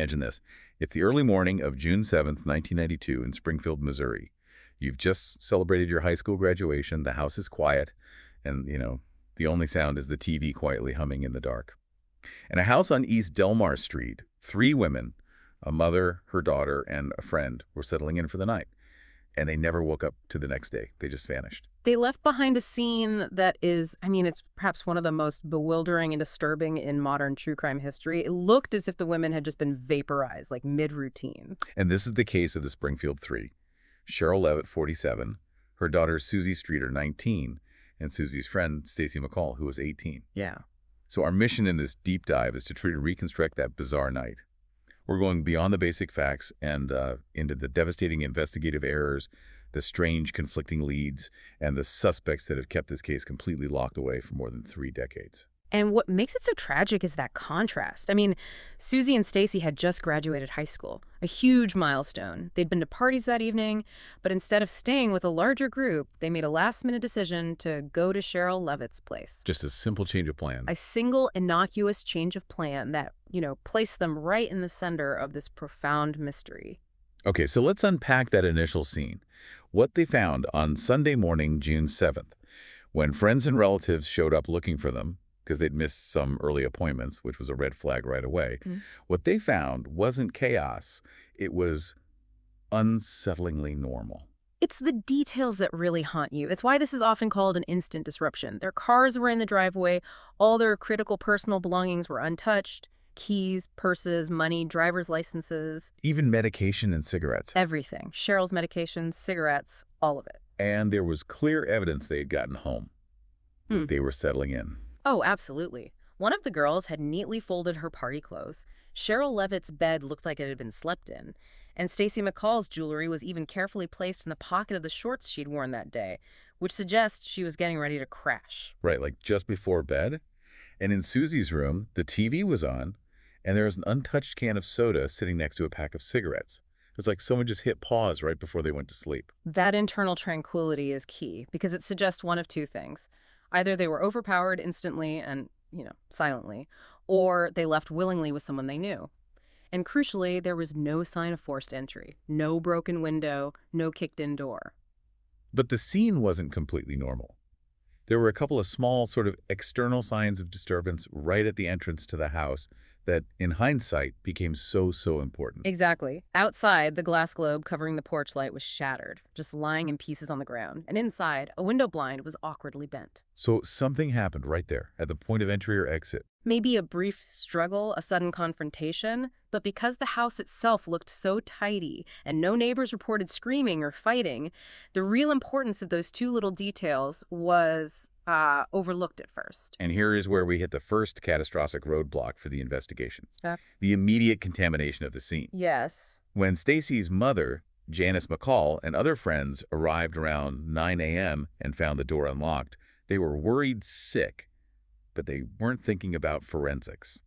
imagine this. It's the early morning of June 7th, 1992 in Springfield, Missouri. You've just celebrated your high school graduation. The house is quiet, and, the only sound is the TV quietly humming in the dark. In a house on East Delmar Street, three women, a mother, her daughter, and a friend, were settling in for the night. And they never woke up to the next day. They just vanished. They left behind a scene that is, it's perhaps one of the most bewildering and disturbing in modern true crime history. It looked as if the women had just been vaporized, like mid-routine. And this is the case of the Springfield Three. Cheryl Levitt, 47, her daughter Susie Streeter, 19, and Susie's friend Stacy McCall, who was 18. Yeah. So our mission in this deep dive is to try to reconstruct that bizarre night. We're going beyond the basic facts and into the devastating investigative errors, the strange conflicting leads, and the suspects that have kept this case completely locked away for more than 3 decades. And what makes it so tragic is that contrast. Susie and Stacy had just graduated high school, a huge milestone. They'd been to parties that evening, but instead of staying with a larger group, they made a last-minute decision to go to Cheryl Levitt's place. Just a simple change of plan. A single, innocuous change of plan that, placed them right in the center of this profound mystery. Okay, so let's unpack that initial scene. What they found on Sunday morning, June 7th, when friends and relatives showed up looking for them, because they'd missed some early appointments, which was a red flag right away. What they found wasn't chaos. It was unsettlingly normal. It's the details that really haunt you. It's why this is often called an instant disruption. Their cars were in the driveway. All their critical personal belongings were untouched. Keys, purses, money, driver's licenses. Even medication and cigarettes. Everything. Cheryl's medications, cigarettes, all of it. And there was clear evidence they had gotten home. That they were settling in. Oh, absolutely. One of the girls had neatly folded her party clothes. Cheryl Levitt's bed looked like it had been slept in. And Stacy McCall's jewelry was even carefully placed in the pocket of the shorts she'd worn that day, which suggests she was getting ready to crash. Right, like just before bed. And in Susie's room, the TV was on, and there was an untouched can of soda sitting next to a pack of cigarettes. It was like someone just hit pause right before they went to sleep. That internal tranquility is key, because it suggests one of two things. Either they were overpowered instantly and, silently, or they left willingly with someone they knew. And crucially, there was no sign of forced entry, no broken window, no kicked-in door. But the scene wasn't completely normal. There were a couple of small sort of external signs of disturbance right at the entrance to the house that, in hindsight, became so important. Exactly. Outside, the glass globe covering the porch light was shattered, just lying in pieces on the ground. And inside, a window blind was awkwardly bent. So something happened right there, at the point of entry or exit. Maybe a brief struggle, a sudden confrontation, but because the house itself looked so tidy and no neighbors reported screaming or fighting, the real importance of those two little details was overlooked at first. And here is where we hit the first catastrophic roadblock for the investigation. The immediate contamination of the scene. Yes. When Stacy's mother, Janice McCall, and other friends arrived around 9 a.m. and found the door unlocked, they were worried sick, but they weren't thinking about forensics.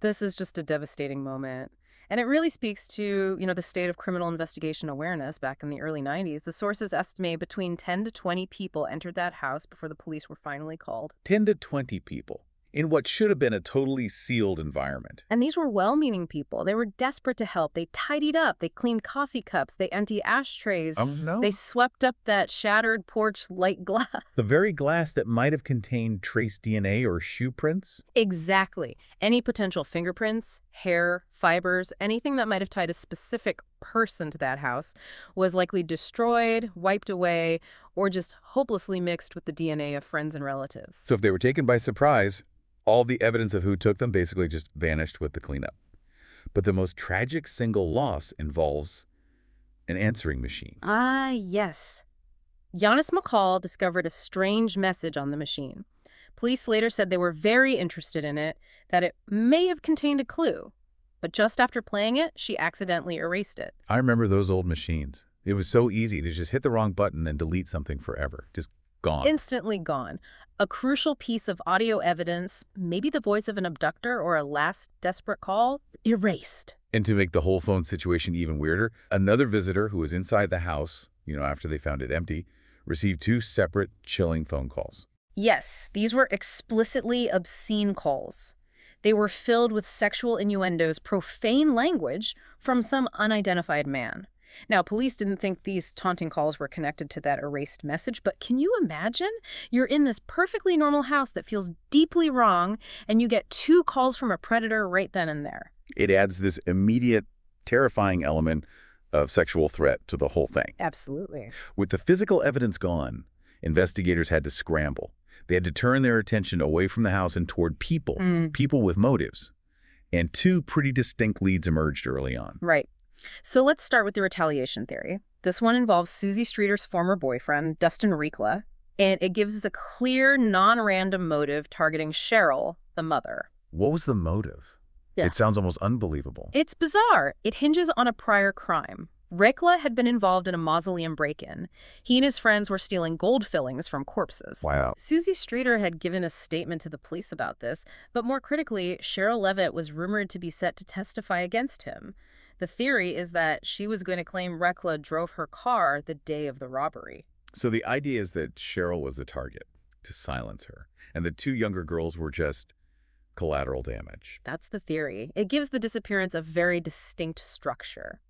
This is just a devastating moment. And it really speaks to, the state of criminal investigation awareness back in the early 90s. The sources estimate between 10 to 20 people entered that house before the police were finally called. 10 to 20 people in what should have been a totally sealed environment. And these were well-meaning people. They were desperate to help. They tidied up. They cleaned coffee cups. They emptied ashtrays. Oh, no. They swept up that shattered porch light glass. The very glass that might have contained trace DNA or shoe prints? Exactly. Any potential fingerprints, hair, fibers, anything that might have tied a specific person to that house was likely destroyed, wiped away, or just hopelessly mixed with the DNA of friends and relatives. So if they were taken by surprise, all the evidence of who took them basically just vanished with the cleanup. But the most tragic single loss involves an answering machine. Ah, yes. Janice McCall discovered a strange message on the machine. Police later said they were very interested in it, that it may have contained a clue. But just after playing it, she accidentally erased it. I remember those old machines. It was so easy to just hit the wrong button and delete something forever. Just gone. Instantly gone. A crucial piece of audio evidence, maybe the voice of an abductor or a last desperate call, erased. And to make the whole phone situation even weirder, another visitor who was inside the house, after they found it empty, received 2 separate, chilling phone calls. Yes, these were explicitly obscene calls. They were filled with sexual innuendos, profane language from some unidentified man. Now, police didn't think these taunting calls were connected to that erased message, but can you imagine? You're in this perfectly normal house that feels deeply wrong, and you get 2 calls from a predator right then and there. It adds this immediate, terrifying element of sexual threat to the whole thing. Absolutely. With the physical evidence gone, investigators had to scramble. They had to turn their attention away from the house and toward people, people with motives. And 2 pretty distinct leads emerged early on. Right. So let's start with the retaliation theory. This one involves Susie Streeter's former boyfriend, Dustin Rikla, and it gives us a clear, non-random motive targeting Cheryl, the mother. What was the motive? Yeah. It sounds almost unbelievable. It's bizarre. It hinges on a prior crime. Rikla had been involved in a mausoleum break-in. He and his friends were stealing gold fillings from corpses. Wow. Susie Streeter had given a statement to the police about this, but more critically, Cheryl Levitt was rumored to be set to testify against him. The theory is that she was going to claim Rikla drove her car the day of the robbery. So the idea is that Cheryl was the target, to silence her, and the 2 younger girls were just collateral damage. That's the theory. It gives the disappearance a very distinct structure.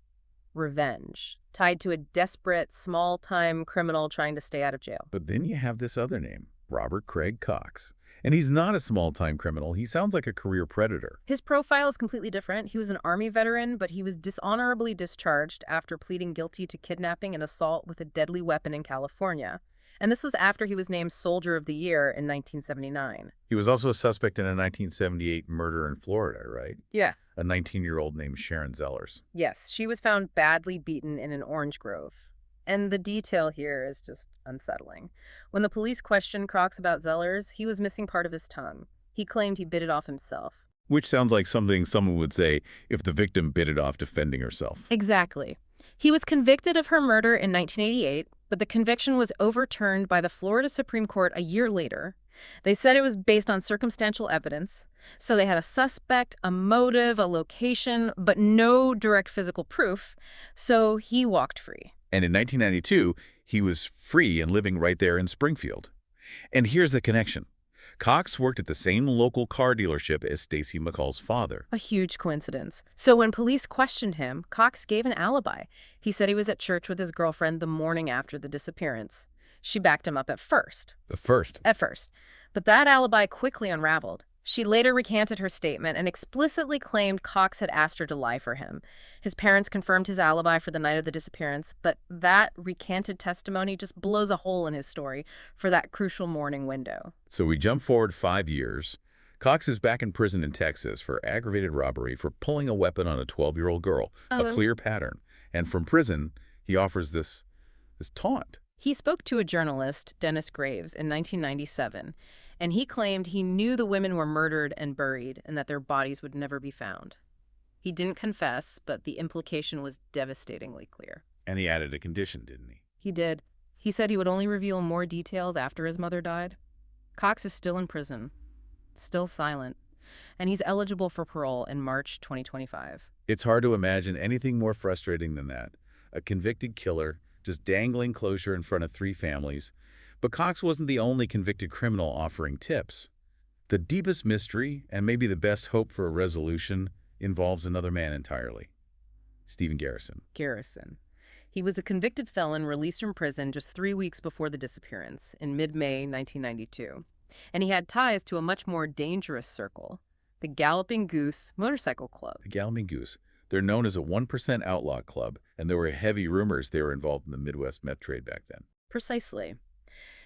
Revenge, tied to a desperate, small-time criminal trying to stay out of jail. But then you have this other name, Robert Craig Cox. And he's not a small-time criminal. He sounds like a career predator. His profile is completely different. He was an Army veteran, but he was dishonorably discharged after pleading guilty to kidnapping and assault with a deadly weapon in California. And this was after he was named Soldier of the Year in 1979. He was also a suspect in a 1978 murder in Florida, right? Yeah. A 19-year-old named Sharon Zellers. Yes, she was found badly beaten in an orange grove. And the detail here is just unsettling. When the police questioned Cox about Zellers, he was missing part of his tongue. He claimed he bit it off himself. Which sounds like something someone would say if the victim bit it off defending herself. Exactly. He was convicted of her murder in 1988, but the conviction was overturned by the Florida Supreme Court a year later. They said it was based on circumstantial evidence, so they had a suspect, a motive, a location, but no direct physical proof, so he walked free. And in 1992, he was free and living right there in Springfield. And here's the connection. Cox worked at the same local car dealership as Stacy McCall's father. A huge coincidence. So when police questioned him, Cox gave an alibi. He said he was at church with his girlfriend the morning after the disappearance. She backed him up at first. At first. But that alibi quickly unraveled. She later recanted her statement and explicitly claimed Cox had asked her to lie for him. His parents confirmed his alibi for the night of the disappearance, but that recanted testimony just blows a hole in his story for that crucial morning window. So we jump forward 5 years. Cox is back in prison in Texas for aggravated robbery for pulling a weapon on a 12-year-old girl, a clear pattern. And from prison, he offers this taunt. He spoke to a journalist, Dennis Graves, in 1997, and he claimed he knew the women were murdered and buried and that their bodies would never be found. He didn't confess, but the implication was devastatingly clear. And he added a condition, didn't he? He did. He said he would only reveal more details after his mother died. Cox is still in prison, still silent, and he's eligible for parole in March 2025. It's hard to imagine anything more frustrating than that. A convicted killer just dangling closure in front of 3 families. But Cox wasn't the only convicted criminal offering tips. The deepest mystery, and maybe the best hope for a resolution, involves another man entirely. Stephen Garrison. He was a convicted felon released from prison just 3 weeks before the disappearance, in mid-May 1992. And he had ties to a much more dangerous circle, the Galloping Goose Motorcycle Club. The Galloping Goose. They're known as a 1% outlaw club, and there were heavy rumors they were involved in the Midwest meth trade back then. Precisely.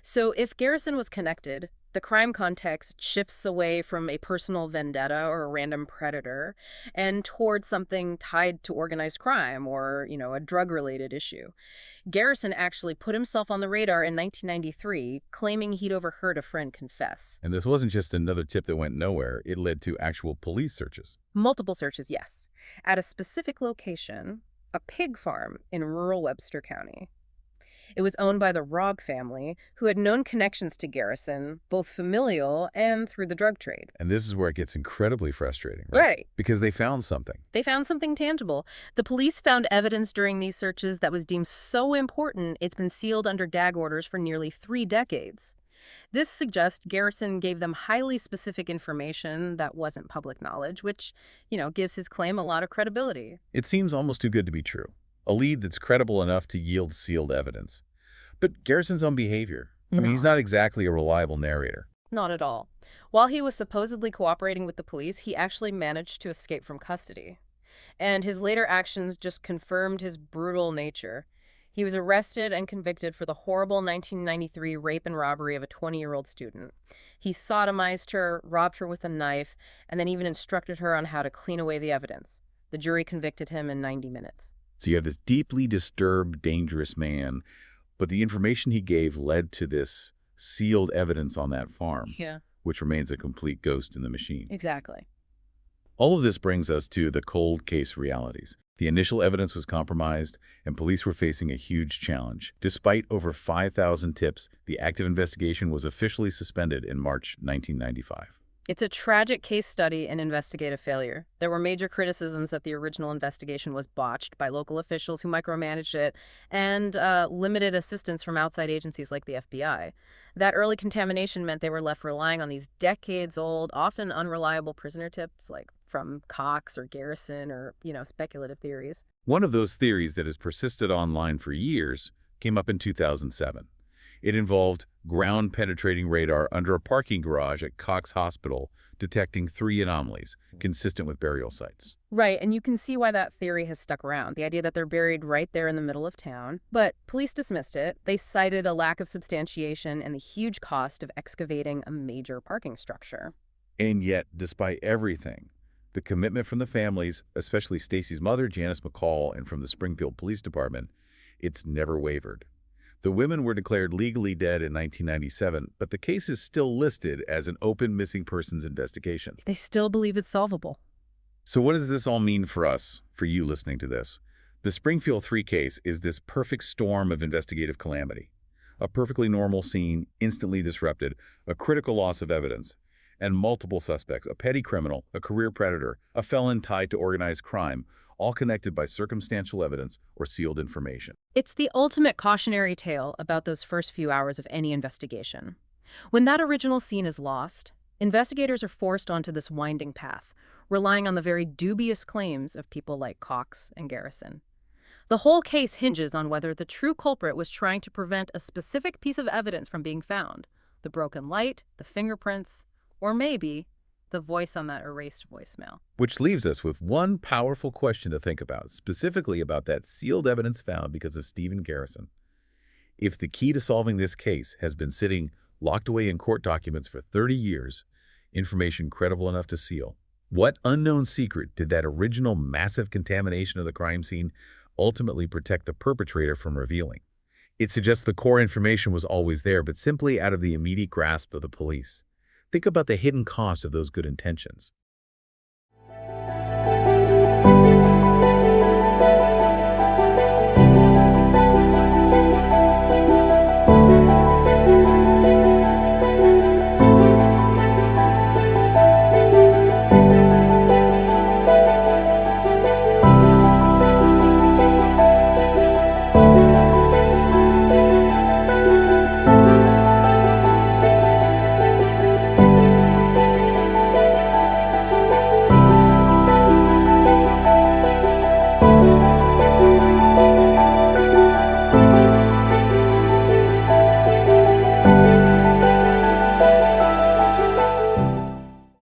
So if Garrison was connected, the crime context shifts away from a personal vendetta or a random predator and towards something tied to organized crime or, a drug-related issue. Garrison actually put himself on the radar in 1993, claiming he'd overheard a friend confess. And this wasn't just another tip that went nowhere. It led to actual police searches. Multiple searches, yes. At a specific location, a pig farm in rural Webster County. It was owned by the Rogg family, who had known connections to Garrison, both familial and through the drug trade. And this is where it gets incredibly frustrating, Right. Because they found something. They found something tangible. The police found evidence during these searches that was deemed so important it's been sealed under gag orders for nearly 3 decades. This suggests Garrison gave them highly specific information that wasn't public knowledge, which, gives his claim a lot of credibility. It seems almost too good to be true. A lead that's credible enough to yield sealed evidence. But Garrison's own behavior. I mean, he's No, not exactly a reliable narrator. not at all. While he was supposedly cooperating with the police, he actually managed to escape from custody. And his later actions just confirmed his brutal nature. He was arrested and convicted for the horrible 1993 rape and robbery of a 20-year-old student. He sodomized her, robbed her with a knife, and then even instructed her on how to clean away the evidence. The jury convicted him in 90 minutes. So you have this deeply disturbed, dangerous man, but the information he gave led to this sealed evidence on that farm, Yeah, which remains a complete ghost in the machine. exactly. All of this brings us to the cold case realities. The initial evidence was compromised, and police were facing a huge challenge. Despite over 5,000 tips, the active investigation was officially suspended in March 1995. It's a tragic case study in investigative failure. There were major criticisms that the original investigation was botched by local officials who micromanaged it and limited assistance from outside agencies like the FBI. That early contamination meant they were left relying on these decades-old, often unreliable prisoner tips like from Cox or Garrison or, speculative theories. One of those theories that has persisted online for years came up in 2007. It involved ground-penetrating radar under a parking garage at Cox Hospital detecting 3 anomalies consistent with burial sites. Right, and you can see why that theory has stuck around, the idea that they're buried right there in the middle of town. But police dismissed it. They cited a lack of substantiation and the huge cost of excavating a major parking structure. And yet, despite everything, the commitment from the families, especially Stacy's mother, Janice McCall, and from the Springfield Police Department, it's never wavered. The women were declared legally dead in 1997, but the case is still listed as an open missing persons investigation. They still believe it's solvable. So what does this all mean for us, for you listening to this? The Springfield 3 case is this perfect storm of investigative calamity. A perfectly normal scene, instantly disrupted, a critical loss of evidence, and multiple suspects, a petty criminal, a career predator, a felon tied to organized crime, all connected by circumstantial evidence or sealed information. It's the ultimate cautionary tale about those first few hours of any investigation. When that original scene is lost, investigators are forced onto this winding path, relying on the very dubious claims of people like Cox and Garrison. The whole case hinges on whether the true culprit was trying to prevent a specific piece of evidence from being found: the broken light, the fingerprints, or maybe the voice on that erased voicemail. Which leaves us with one powerful question to think about, specifically about that sealed evidence found because of Stephen Garrison. If the key to solving this case has been sitting locked away in court documents for 30 years, information credible enough to seal, what unknown secret did that original massive contamination of the crime scene ultimately protect the perpetrator from revealing? It suggests the core information was always there, but simply out of the immediate grasp of the police. Think about the hidden cost of those good intentions.